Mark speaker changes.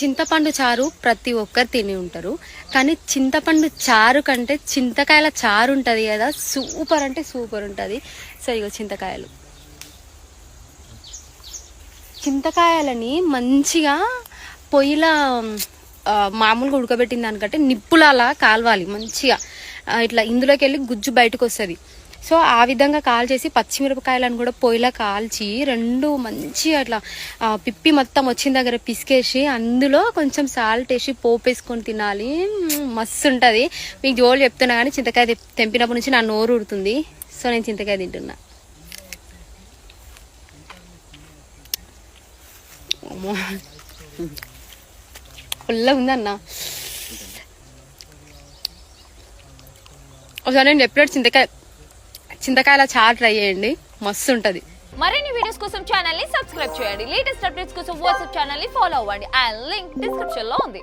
Speaker 1: చింతపండు చారు ప్రతి ఒక్కరు తిని ఉంటారు, కానీ చింతపండు చారు కంటే చింతకాయల చారు ఉంటుంది కదా, సూపర్ అంటే సూపర్ ఉంటుంది. సో ఇగో చింతకాయలని మంచిగా పొయ్యిలో మామూలుగా ఉడకబెట్టిన దానికంటే నిప్పులలా కాలవాలి మంచిగా. ఇట్లా ఇందులోకి వెళ్ళి గుజ్జు బయటకు వస్తుంది. సో ఆ విధంగా కాల్చేసి పచ్చిమిరపకాయలను కూడా పొయ్యిలో కాల్చి రెండు మంచిగా అట్లా పిప్పి మొత్తం వచ్చిన దగ్గర పిసికేసి అందులో కొంచెం సాల్ట్ వేసి పోపు వేసుకొని తినాలి. మస్తు ఉంటుంది. మీకు జోలు చెప్తున్నా కానీ చింతకాయ తెంపినప్పటి నుంచి నా నోరు ఉడుతుంది. సో నేను చింతకాయ తింటున్నా. పుల్లగా ఉందన్న. ఒకసారి నేను చెప్పినట్టు చింతకాయల చారు ట్రై చేయండి, మస్తు ఉంటది.
Speaker 2: మరిన్ని వీడియోస్ కోసం ఛానల్ ని సబ్స్క్రైబ్ చేయండి. లేటెస్ట్ అప్డేట్స్ కోసం వాట్సాప్ ఛానల్ ని ఫాలో అవ్వండి. ఆ లింక్ డిస్క్రిప్షన్ లో ఉంది.